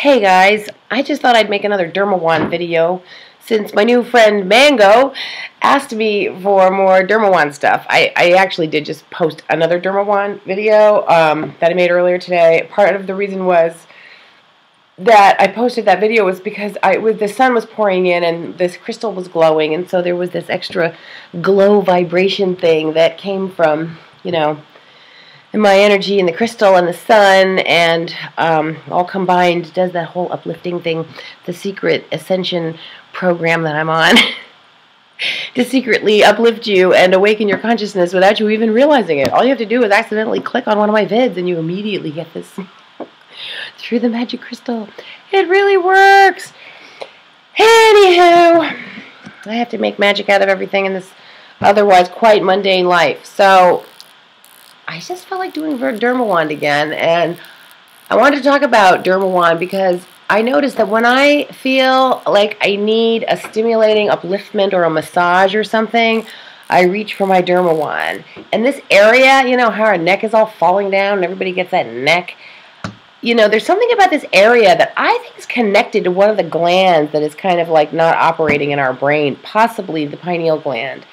Hey guys, I just thought I'd make another Dermawand video since my new friend Mango asked me for more Dermawand stuff. I actually did just post another Dermawand video that I made earlier today. Part of the reason was that I posted that video was because the sun was pouring in and this crystal was glowing, and so there was this extra glow vibration thing that came from, and my energy and the crystal and the sun, and all combined does that whole uplifting thing, the secret ascension program that I'm on, to secretly uplift you and awaken your consciousness without you even realizing it. All you have to do is accidentally click on one of my vids and you immediately get this through the magic crystal. It really works. Anywho, I have to make magic out of everything in this otherwise quite mundane life. So I just felt like doing Dermawand again, and I wanted to talk about Dermawand because I noticed that when I feel like I need a stimulating upliftment or a massage or something, I reach for my Dermawand. And this area, how our neck is all falling down and everybody gets that neck, there's something about this area that I think is connected to one of the glands that is kind of like not operating in our brain, possibly the pineal gland,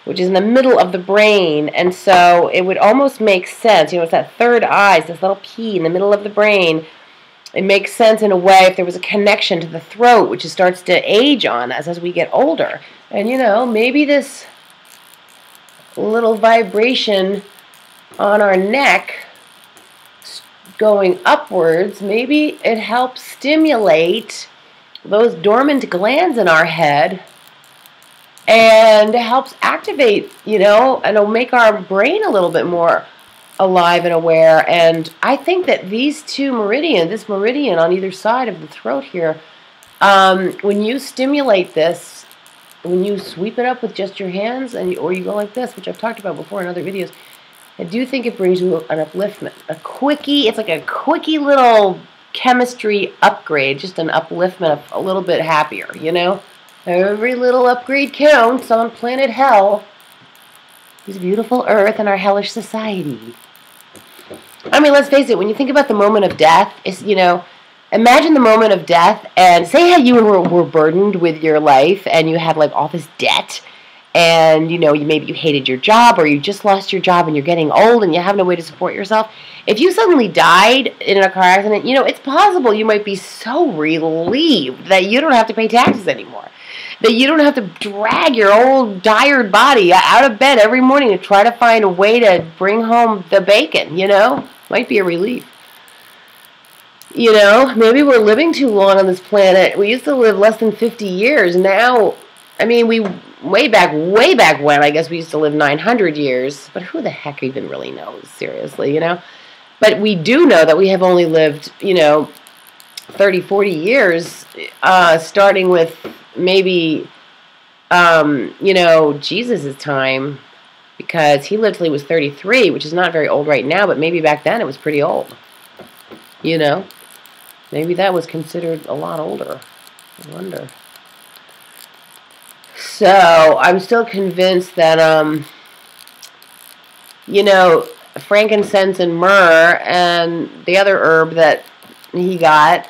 which is in the middle of the brain. And so it would almost make sense, it's that third eye, this little P in the middle of the brain. It makes sense in a way if there was a connection to the throat, which starts to age on us as we get older. And maybe this little vibration on our neck going upwards, maybe it helps stimulate those dormant glands in our head, and it helps activate, and it'll make our brain a little bit more alive and aware. And I think that these two meridians, this meridian on either side of the throat here, when you stimulate this, when you sweep it up with just your hands, or you go like this, which I've talked about before in other videos, I do think it brings you an upliftment, a quickie. It's like a quickie little chemistry upgrade, just an upliftment of a little bit happier, Every little upgrade counts on planet Hell, this beautiful Earth and our hellish society. I mean, let's face it, when you think about the moment of death, it's, imagine the moment of death, and say how you were burdened with your life, and you had, like, all this debt, and, maybe you hated your job, or you just lost your job, and you're getting old, and you have no way to support yourself. If you suddenly died in a car accident, it's possible you might be so relieved that you don't have to pay taxes anymore, that you don't have to drag your old, tired body out of bed every morning to try to find a way to bring home the bacon, Might be a relief. Maybe we're living too long on this planet. We used to live less than 50 years. Now, I mean, way back when, I guess we used to live 900 years. But who the heck even really knows, seriously, But we do know that we have only lived, 30, 40 years, starting with maybe, Jesus' time, because he lived till he was 33, which is not very old right now, but maybe back then it was pretty old, Maybe that was considered a lot older. I wonder. So, I'm still convinced that, frankincense and myrrh and the other herb that he got,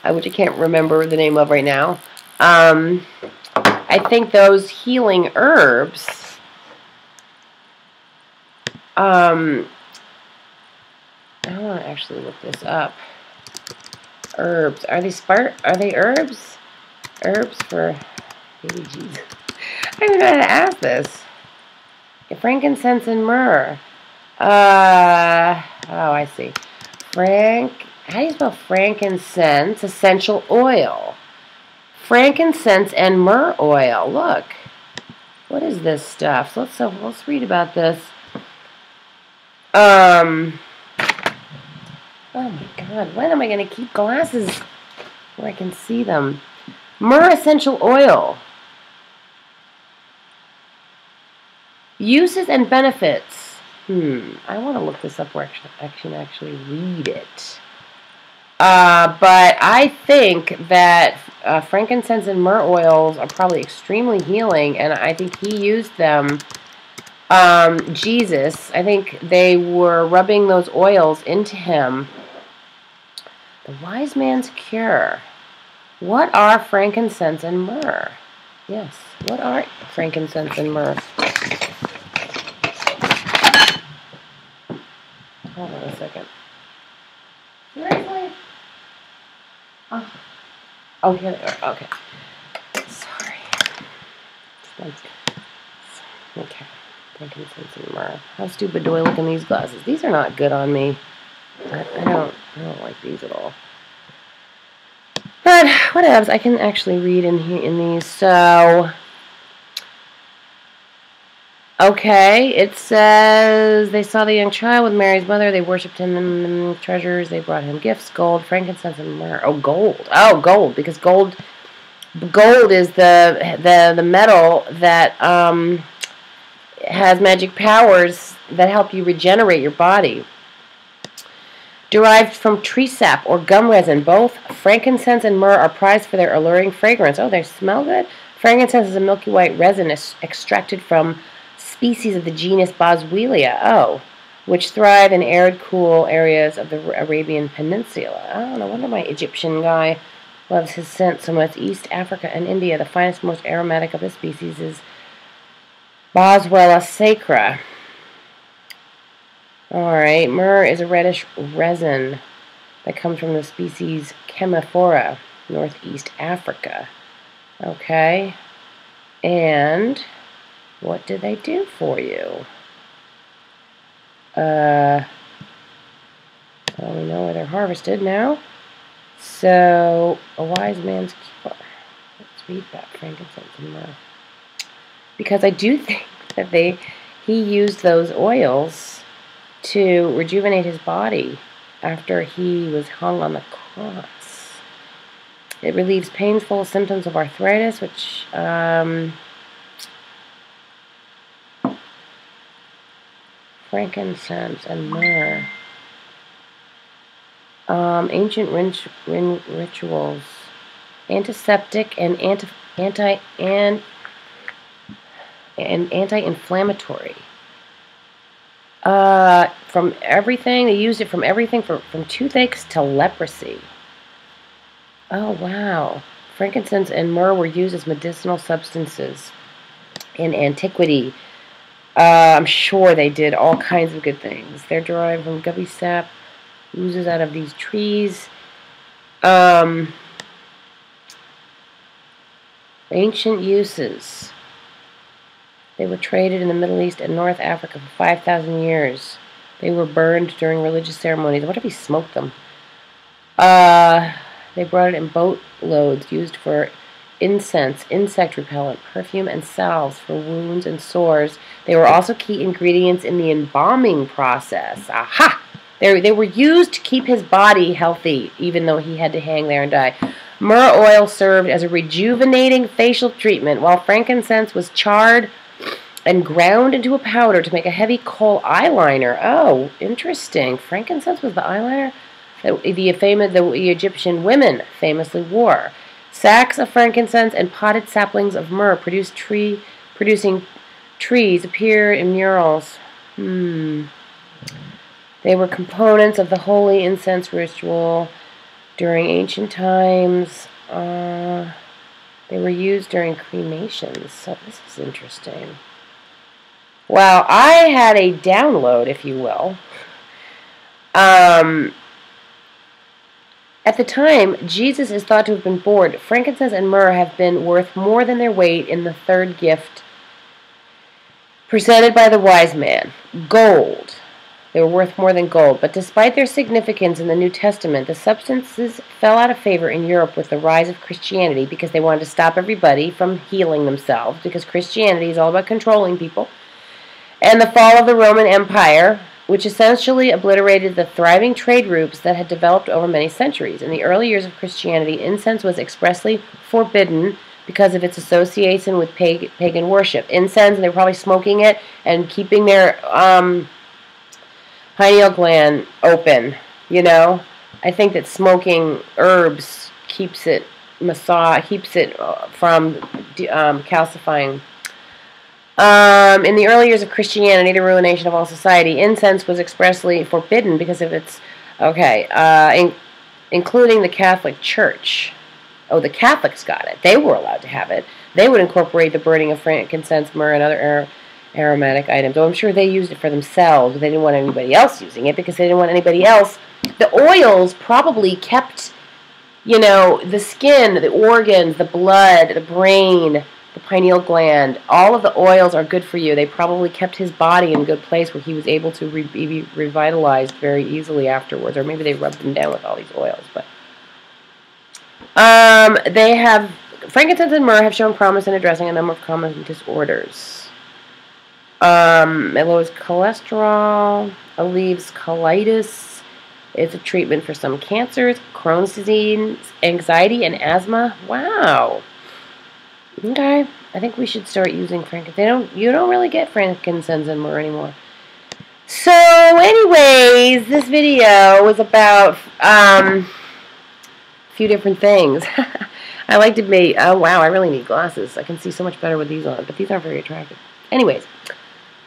which I can't remember the name of right now, I think those healing herbs, I want to actually look this up. Herbs. Are they herbs? Herbs for baby Jesus. I don't even know how to ask this. Frankincense and myrrh. Oh, I see. How do you spell frankincense? Essential oil. Frankincense and myrrh oil. Look. What is this stuff? So let's read about this. Oh my God, when am I going to keep glasses where I can see them? Myrrh essential oil. Uses and benefits. I want to look this up where I can actually read it. But I think that frankincense and myrrh oils are probably extremely healing, and I think he used them. Jesus, I think they were rubbing those oils into him. A wise man's cure. What are frankincense and myrrh? Yes, what are frankincense and myrrh? Hold on a second. Seriously? Oh, here they are. Okay. Sorry. Okay. Frankincense and myrrh. How stupid do I look in these glasses? These are not good on me. I don't like these at all. But whatevs, I can actually read in here in these. So, okay, it says they saw the young child with Mary's mother. They worshipped him in treasures. They brought him gifts, gold, frankincense, and myrrh. Oh, gold. Oh, gold, because gold is the metal that has magic powers that help you regenerate your body. Derived from tree sap or gum resin, both frankincense and myrrh are prized for their alluring fragrance. Oh, they smell good? Frankincense is a milky white resin extracted from species of the genus Boswellia, which thrive in arid, cool areas of the Arabian Peninsula. Oh, no wonder my Egyptian guy loves his scent so much. East Africa and India, the finest, most aromatic of the species is Boswellia sacra. Alright, myrrh is a reddish resin that comes from the species Chemaphora, northeast Africa. Okay, and what do they do for you? Well, we know where they're harvested now. So, a wise man's cure. Let's read that, frankincense and myrrh. Because I do think that he used those oils to rejuvenate his body after he was hung on the cross. It relieves painful symptoms of arthritis, which frankincense and myrrh. Ancient rituals, antiseptic and anti-inflammatory. From everything, they used it from everything from toothaches to leprosy. Oh, wow. Frankincense and myrrh were used as medicinal substances in antiquity. I'm sure they did all kinds of good things. They're derived from gummy sap, oozes out of these trees. Ancient uses. They were traded in the Middle East and North Africa for 5,000 years. They were burned during religious ceremonies. What if he smoked them? They brought it in boatloads, used for incense, insect repellent, perfume, and salves for wounds and sores. They were also key ingredients in the embalming process. Aha! They were used to keep his body healthy, even though he had to hang there and die. Myrrh oil served as a rejuvenating facial treatment, while frankincense was charred and ground into a powder to make a heavy kohl eyeliner. Oh, interesting. Frankincense was the eyeliner that the Egyptian women famously wore. Sacks of frankincense and potted saplings of myrrh producing trees appear in murals. They were components of the holy incense ritual during ancient times. They were used during cremations. So this is interesting. Wow, I had a download, if you will. At the time, Jesus is thought to have been born. Frankincense and myrrh have been worth more than their weight in the third gift presented by the wise man, gold. They were worth more than gold, but despite their significance in the New Testament, the substances fell out of favor in Europe with the rise of Christianity because they wanted to stop everybody from healing themselves, because Christianity is all about controlling people, and the fall of the Roman Empire, which essentially obliterated the thriving trade routes that had developed over many centuries. In the early years of Christianity, incense was expressly forbidden because of its association with pagan worship. Incense, and they were probably smoking it and keeping their pineal gland open, you know. I think that smoking herbs keeps it from calcifying. In the early years of Christianity, the ruination of all society, incense was expressly forbidden because of its including the Catholic Church. Oh, the Catholics got it. They were allowed to have it. They would incorporate the burning of frankincense, myrrh, and other aromatic items. Oh, I'm sure they used it for themselves, but they didn't want anybody else using it because they didn't want anybody else. The oils probably kept, you know, the skin, the organs, the blood, the brain, the pineal gland. All of the oils are good for you. They probably kept his body in a good place where he was able to be revitalized very easily afterwards. Or maybe they rubbed him down with all these oils. But they have, frankincense and myrrh have shown promise in addressing a number of common disorders. It lowers cholesterol, relieves colitis. It's a treatment for some cancers, Crohn's disease, anxiety, and asthma. Wow. Okay, I think we should start using frankincense. You don't really get frankincense and myrrh anymore. So, anyways, this video was about a few different things. I like to make. Oh wow, I really need glasses. I can see so much better with these on, but these aren't very attractive. Anyways.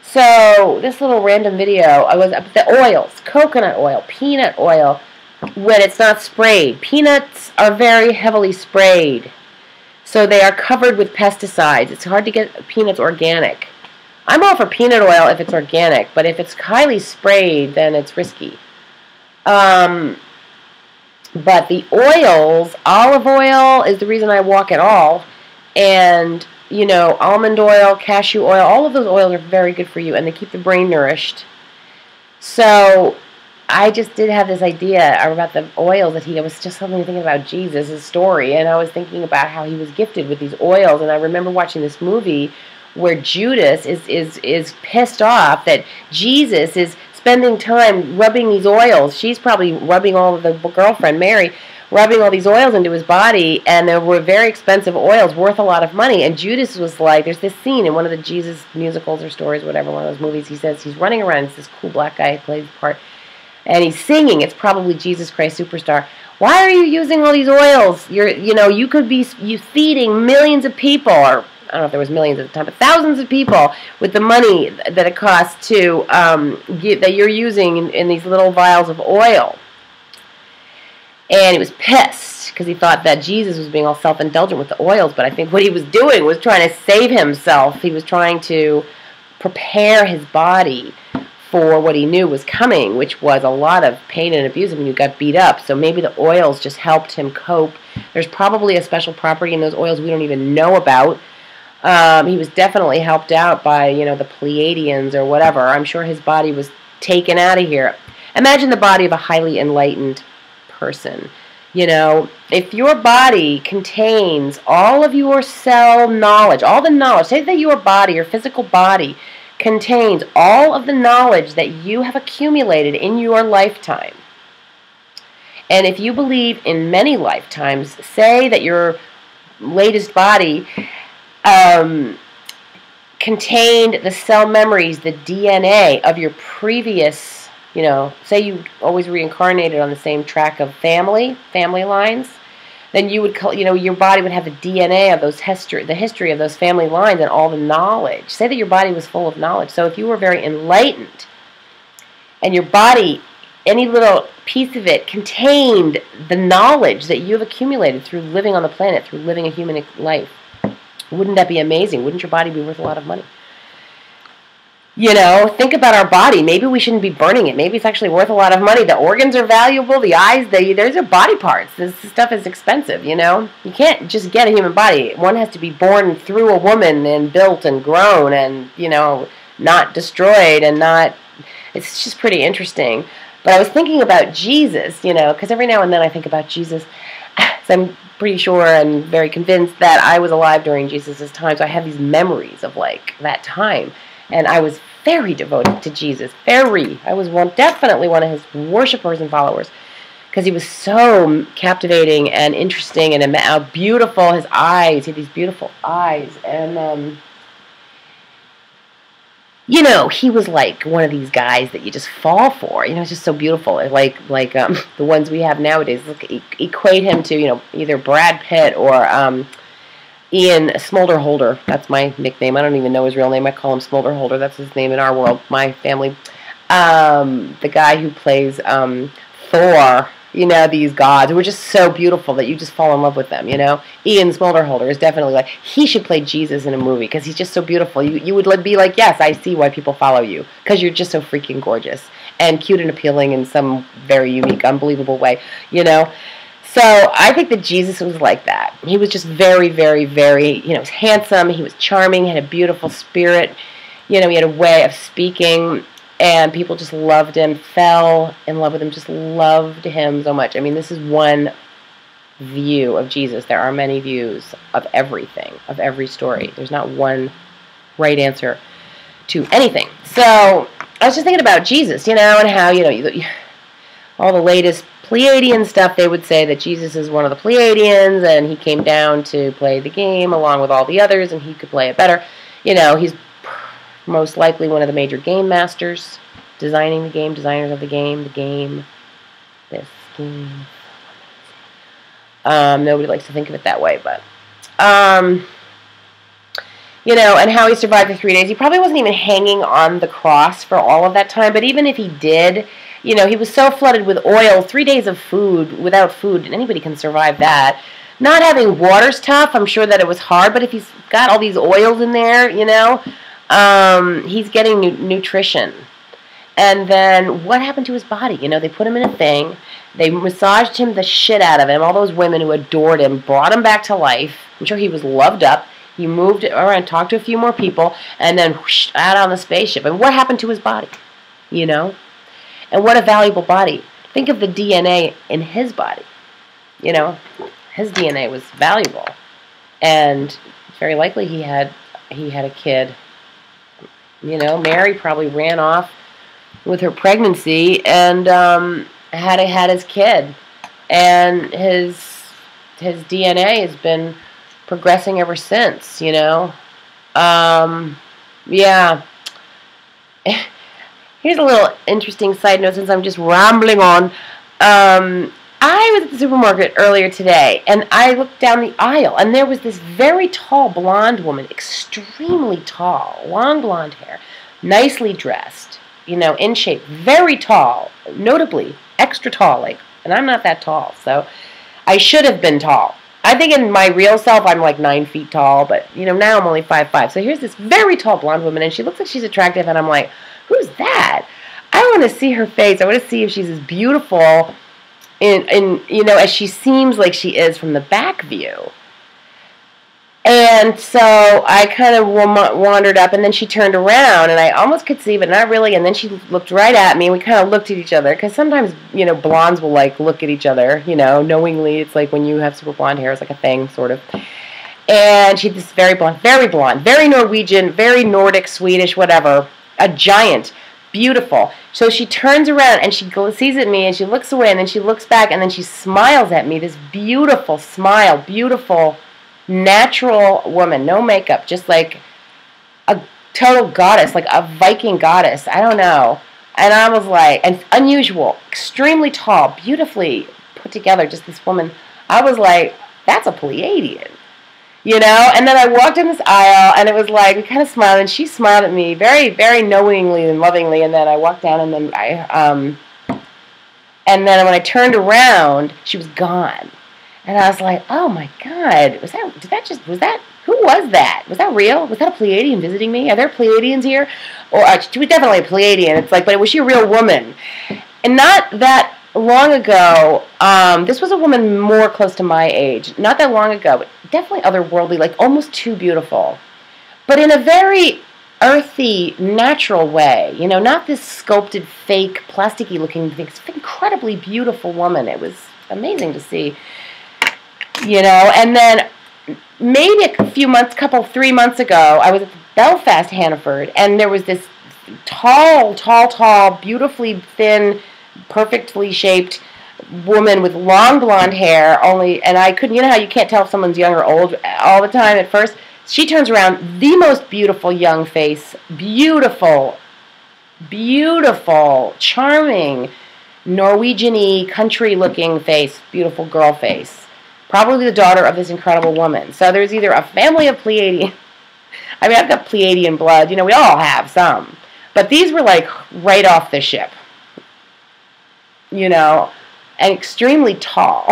So, this little random video, I was the oils, coconut oil, peanut oil, when it's not sprayed. Peanuts are very heavily sprayed, so they are covered with pesticides. It's hard to get peanuts organic. I'm all for peanut oil if it's organic, but if it's highly sprayed, then it's risky. But the oils, olive oil is the reason I walk at all, and you know, almond oil, cashew oil, all of those oils are very good for you, and they keep the brain nourished. So, I just did have this idea about the oils that I was just suddenly thinking about Jesus' story, and I was thinking about how he was gifted with these oils, and I remember watching this movie where Judas is pissed off that Jesus is spending time rubbing these oils. She's probably rubbing all of the girlfriend, Mary, rubbing all these oils into his body, and they were very expensive oils, worth a lot of money. And Judas was like, there's this scene in one of the Jesus musicals or stories, whatever, one of those movies, he says he's running around, it's this cool black guy who plays the part, and he's singing, it's probably Jesus Christ Superstar. Why are you using all these oils? You could be feeding millions of people, or I don't know if there was millions at the time, but thousands of people with the money that it costs to that you're using in these little vials of oil. And he was pissed because he thought that Jesus was being all self-indulgent with the oils, but I think what he was doing was trying to save himself. He was trying to prepare his body for what he knew was coming, which was a lot of pain and abuse. I mean, you got beat up, so maybe the oils just helped him cope. There's probably a special property in those oils we don't even know about. He was definitely helped out by, you know, the Pleiadians or whatever. I'm sure his body was taken out of here. Imagine the body of a highly enlightened person. You know, if your body contains all of your cell knowledge, all the knowledge, say that your body, your physical body, contains all of the knowledge that you have accumulated in your lifetime. And if you believe in many lifetimes, say that your latest body contained the cell memories, the DNA of your previous, you know, say you always reincarnated on the same track of family lines, then you would, you know, your body would have the DNA of those the history of those family lines and all the knowledge. Say that your body was full of knowledge. So if you were very enlightened and your body, any little piece of it contained the knowledge that you've accumulated through living on the planet, through living a human life, wouldn't that be amazing? Wouldn't your body be worth a lot of money? You know, think about our body. Maybe we shouldn't be burning it. Maybe it's actually worth a lot of money. The organs are valuable. The eyes, there's your body parts. This stuff is expensive, you know. You can't just get a human body. One has to be born through a woman and built and grown and, you know, not destroyed and not... It's just pretty interesting. But I was thinking about Jesus, you know, because every now and then I think about Jesus. So I'm pretty sure and very convinced that I was alive during Jesus' time. So I have these memories of, like, that time. And I was very devoted to Jesus. Very. I was definitely one of his worshipers and followers. Because he was so captivating and interesting and how beautiful his eyes. He had these beautiful eyes. And, you know, he was like one of these guys that you just fall for. You know, it's just so beautiful. Like the ones we have nowadays. Look, equate him to, you know, either Brad Pitt or... Ian Smolderholder, that's my nickname. I don't even know his real name. I call him Smolderholder. That's his name in our world, my family. The guy who plays Thor you know, these gods who are just so beautiful that you just fall in love with them, you know. Ian Smolderholder is definitely like, he should play Jesus in a movie because he's just so beautiful. You would be like, yes, I see why people follow you, because you're just so freaking gorgeous and cute and appealing in some very unique, unbelievable way, you know. So I think that Jesus was like that. He was just very, very, very, you know, handsome. He was charming, had a beautiful spirit. You know, he had a way of speaking, and people just loved him, fell in love with him, just loved him so much. I mean, this is one view of Jesus. There are many views of everything, of every story. There's not one right answer to anything. So I was just thinking about Jesus, you know, and how, you know, all the latest Pleiadian stuff, they would say that Jesus is one of the Pleiadians, and he came down to play the game along with all the others, and he could play it better. You know, he's most likely one of the major game masters, designing the game, designers of the game, this game. Nobody likes to think of it that way, but, you know, and how he survived the 3 days. He probably wasn't even hanging on the cross for all of that time, but even if he did, you know, he was so flooded with oil, 3 days of food, without food, and anybody can survive that. Not having water's tough. I'm sure that it was hard, but if he's got all these oils in there, you know, he's getting nutrition. And then what happened to his body? You know, they put him in a thing. They massaged him the shit out of him. All those women who adored him brought him back to life. I'm sure he was loved up. He moved around, talked to a few more people, and then whoosh, out on the spaceship. And what happened to his body? You know? And what a valuable body. Think of the DNA in his body. You know, his DNA was valuable. And very likely he had a kid. You know, Mary probably ran off with her pregnancy and had his kid. And his DNA has been progressing ever since, you know. Yeah. Here's a little interesting side note since I'm just rambling on. I was at the supermarket earlier today, and I looked down the aisle, and there was this very tall blonde woman, extremely tall, long blonde hair, nicely dressed, you know, in shape, very tall, notably extra tall, like, and I'm not that tall, so I should have been tall. I think in my real self, I'm like 9 feet tall, but, you know, now I'm only 5'5". So here's this very tall blonde woman, and she looks like she's attractive, and I'm like, who's that? I want to see her face. I want to see if she's as beautiful in you know, as she seems like she is from the back view. And so I kind of wandered up, and then she turned around, and I almost could see, but not really, and then she looked right at me, and we kind of looked at each other, because sometimes, you know, blondes will, like, look at each other, you know, knowingly. It's like when you have super blonde hair, it's like a thing, sort of. And she had this very blonde, very Norwegian, very Nordic, Swedish, whatever, a giant, beautiful. So she turns around, and she sees at me, and she looks away, and then she looks back, and then she smiles at me, this beautiful smile, beautiful, natural woman, no makeup, just like a total goddess, like a Viking goddess. I don't know. And I was like, and unusual, extremely tall, beautifully put together, just this woman. I was like, that's a Pleiadian, you know? And then I walked in this aisle, and it was like, we kind of smiled, and she smiled at me very, very knowingly and lovingly, and then I walked down, and then and then when I turned around, she was gone. And I was like, oh my God, who was that? Was that real? Was that a Pleiadian visiting me? Are there Pleiadians here? Or she was definitely a Pleiadian. It's like, but was she a real woman? And not that long ago, this was a woman more close to my age. Not that long ago, but definitely otherworldly, like almost too beautiful. But in a very earthy, natural way. You know, not this sculpted, fake, plasticky looking thing. It's an incredibly beautiful woman. It was amazing to see. You know, and then maybe a few months, 3 months ago, I was at Belfast, Hannaford, and there was this tall, beautifully thin, perfectly shaped woman with long blonde hair, and I couldn't, you know how you can't tell if someone's young or old all the time at first? She turns around, the most beautiful young face, beautiful, charming, Norwegian-y, country-looking face, beautiful girl face. Probably the daughter of this incredible woman. So there's either a family of Pleiadian. I mean, I've got Pleiadian blood. You know, we all have some. But these were like right off the ship. You know, and extremely tall.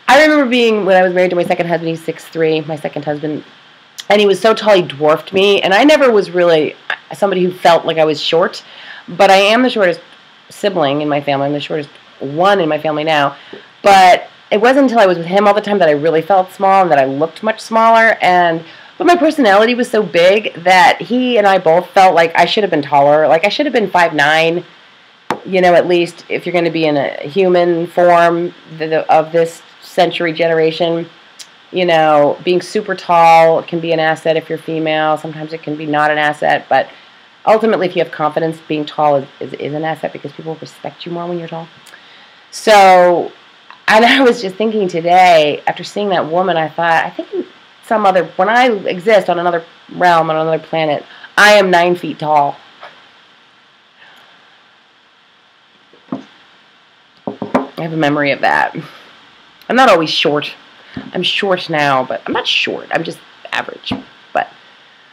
I remember when I was married to my second husband, he's 6'3", my second husband, and he was so tall he dwarfed me, and I never was really somebody who felt like I was short, but I am the shortest sibling in my family. I'm the shortest one in my family now, but it wasn't until I was with him all the time that I really felt small and that I looked much smaller, but my personality was so big that he and I both felt like I should have been taller. Like I should have been 5'9", at least if you're going to be in a human form of this century generation. Being super tall can be an asset if you're female. Sometimes it can be not an asset, but ultimately if you have confidence, being tall is an asset because people respect you more when you're tall. So, and I was just thinking today, after seeing that woman, I thought, I think when I exist on another realm, on another planet, I am 9 feet tall. I have a memory of that. I'm not always short. I'm short now, but I'm not short. I'm just average. But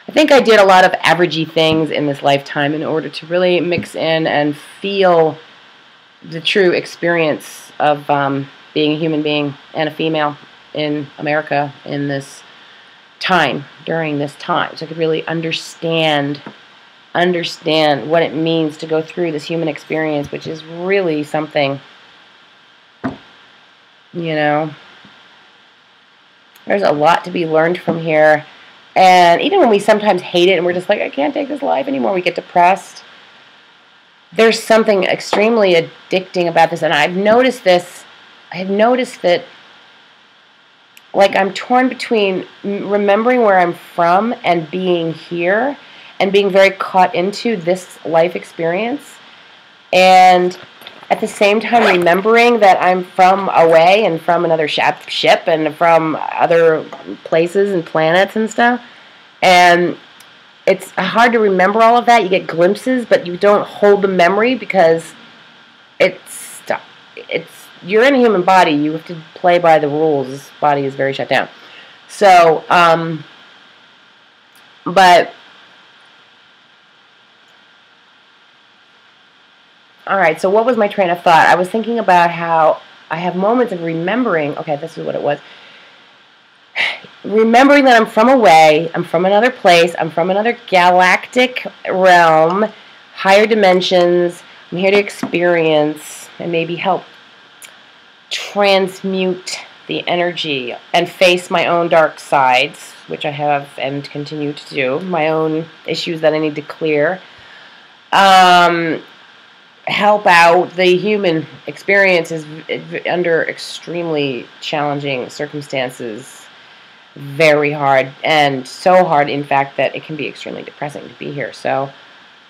I think I did a lot of averagey things in this lifetime in order to really mix in and feel the true experience of being a human being and a female in America in this time, during this time. So I could really understand what it means to go through this human experience, which is really something, There's a lot to be learned from here. And even when we sometimes hate it and we're just like, I can't take this life anymore, we get depressed. There's something extremely addicting about this. And I've noticed that like I'm torn between remembering where I'm from and being here and being very caught into this life experience. And at the same time remembering that I'm from away and from another ship and from other places and planets and stuff. And it's hard to remember all of that. You get glimpses, but you don't hold the memory because you're in a human body. You have to play by the rules. This body is very shut down. So, but all right, so what was my train of thought? I was thinking about how I have moments of remembering, okay, this is what it was. Remembering that I'm from away, I'm from another place, I'm from another galactic realm, higher dimensions. I'm here to experience and maybe help transmute the energy and face my own dark sides, which I have and continue to do, my own issues that I need to clear. Help out the human experience is under extremely challenging circumstances, very hard, and so hard, in fact, that it can be extremely depressing to be here. So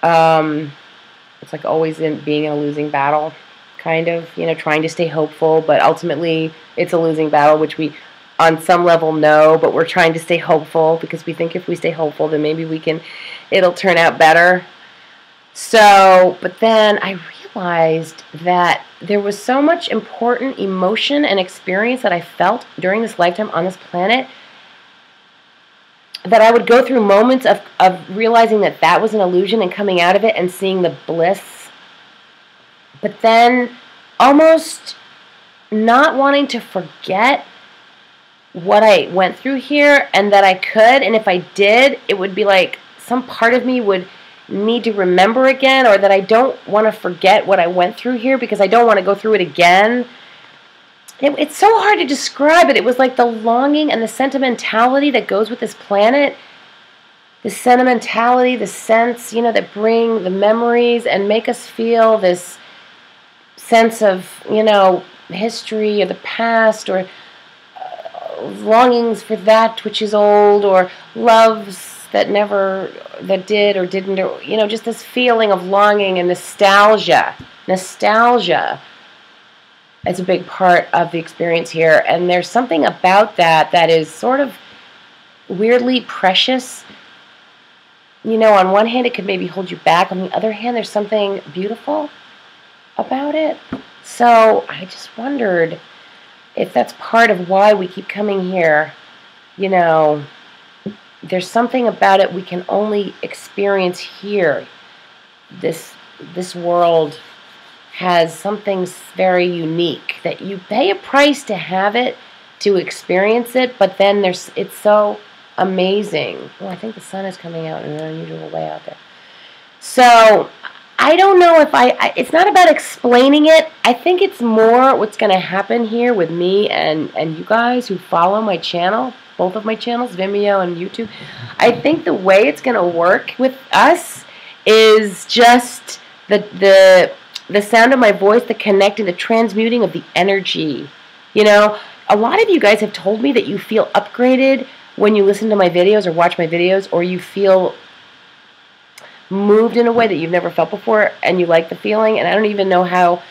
it's like always being in a losing battle, kind of, trying to stay hopeful, but ultimately it's a losing battle, which we on some level know, but we're trying to stay hopeful because we think if we stay hopeful, then maybe it'll turn out better. So, but then I realized that there was so much important emotion and experience that I felt during this lifetime on this planet that I would go through moments of realizing that was an illusion and coming out of it and seeing the bliss, but then almost not wanting to forget what I went through here and that I could, and if I did, it would be like some part of me would need to remember again, or that I don't want to forget what I went through here because I don't want to go through it again. It's so hard to describe it. It was like the longing and the sentimentality that goes with this planet. The sentimentality, the sense, that bring the memories and make us feel this sense of, history or the past, or longings for that which is old, or loves that did or didn't, or, just this feeling of longing and nostalgia. Nostalgia is a big part of the experience here, and there's something about that is sort of weirdly precious. On one hand, it could maybe hold you back. On the other hand, there's something beautiful about it. So I just wondered if that's part of why we keep coming here. There's something about it we can only experience here. This world has something very unique that you pay a price to have it, to experience it, but then it's so amazing. Oh, I think the sun is coming out in an unusual way out there. So I don't know if it's not about explaining it. I think it's more what's going to happen here with me and you guys who follow my channel, both of my channels, Vimeo and YouTube. I think the way it's going to work with us is just the sound of my voice, the connecting, the transmuting of the energy. You know, a lot of you guys have told me that you feel upgraded when you listen to my videos or watch my videos, or you feel moved in a way that you've never felt before, and you like the feeling. And I don't even know how,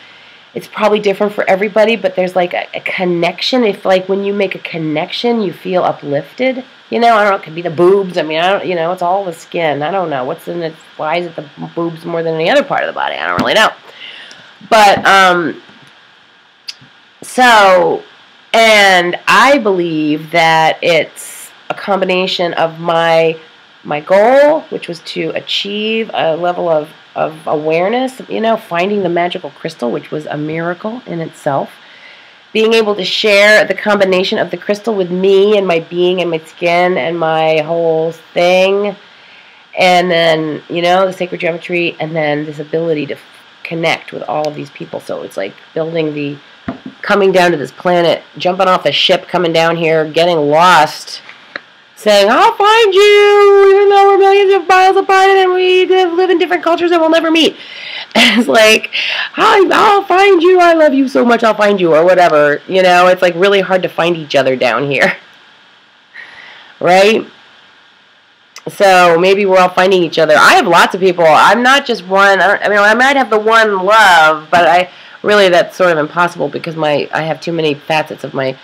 it's probably different for everybody, but there's like a connection. If like when you make a connection, you feel uplifted. You know, I don't know, it could be the boobs. I mean, I don't, you know, it's all the skin. I don't know. What's in it? Why is it the boobs more than any other part of the body? I don't really know. But, so, and I believe that it's a combination of my goal, which was to achieve a level of awareness, you know, finding the magical crystal, which was a miracle in itself. Being able to share the combination of the crystal with me and my being and my skin and my whole thing. And then, you know, the sacred geometry, and then this ability to connect with all of these people. So it's like building coming down to this planet, jumping off a ship, coming down here, getting lost, saying, I'll find you, even though we're millions of miles apart and we live in different cultures and we'll never meet. And it's like, I'll find you, I love you so much, I'll find you, or whatever. You know, it's like really hard to find each other down here. Right? So maybe we're all finding each other. I have lots of people. I'm not just one. I mean, I might have the one love, but really that's sort of impossible because I have too many facets of my...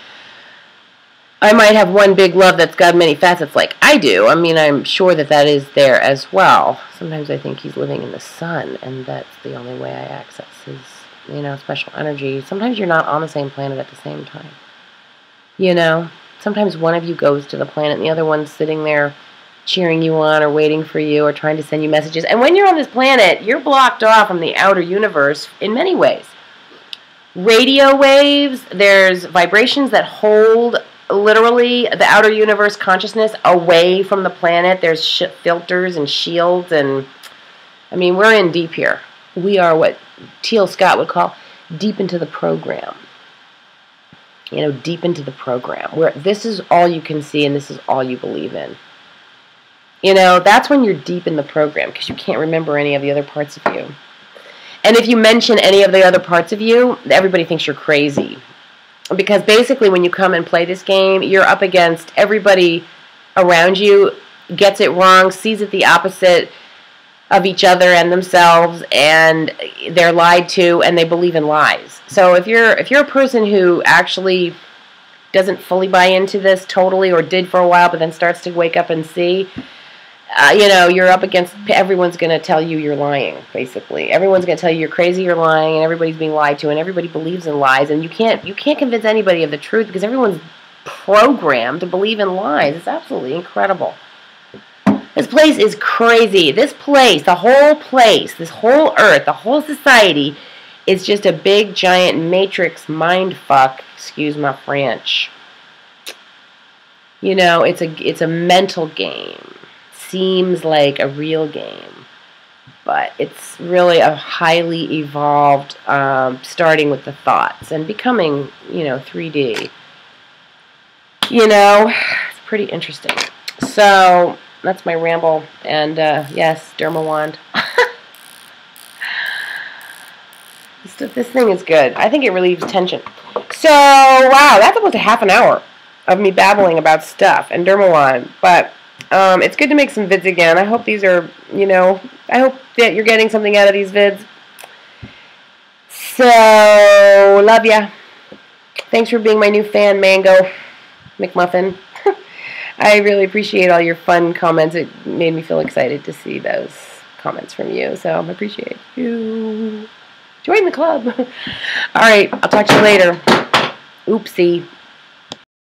I might have one big love that's got many facets like I do. I mean, I'm sure that is there as well. Sometimes I think he's living in the sun, and that's the only way I access his, you know, special energy. Sometimes you're not on the same planet at the same time. You know? Sometimes one of you goes to the planet, and the other one's sitting there cheering you on or waiting for you or trying to send you messages. And when you're on this planet, you're blocked off from the outer universe in many ways. Radio waves, there's vibrations that hold literally the outer universe consciousness away from the planet. There's filters and shields, and I mean, we're in deep here. We are what Teal Scott would call deep into the program. You know, deep into the program, where this is all you can see and this is all you believe in. You know, that's when you're deep in the program, because you can't remember any of the other parts of you. And if you mention any of the other parts of you, everybody thinks you're crazy. Because basically when you come and play this game, you're up against everybody around you, gets it wrong, sees it the opposite of each other and themselves, and they're lied to, and they believe in lies. So if you're a person who actually doesn't fully buy into this totally, or did for a while, but then starts to wake up and see, you know, you're up against, everyone's going to tell you you're lying, basically. Everyone's going to tell you you're crazy, you're lying, and everybody's being lied to, and everybody believes in lies, and you can't convince anybody of the truth because everyone's programmed to believe in lies. It's absolutely incredible. This place is crazy. This place, this whole earth, the whole society is just a big, giant matrix mind fuck, excuse my French. You know, it's a mental game. Seems like a real game, but it's really a highly evolved, starting with the thoughts and becoming, you know, 3D. You know, it's pretty interesting. So that's my ramble, and yes, Dermawand. This thing is good. I think it relieves tension. So, wow, that's almost a half an hour of me babbling about stuff and Dermawand, but it's good to make some vids again. I hope these are, you know, I hope that you're getting something out of these vids. So, love ya. Thanks for being my new fan, Mango McMuffin. I really appreciate all your fun comments. It made me feel excited to see those comments from you, so I appreciate you. Join the club. All right, I'll talk to you later. Oopsie.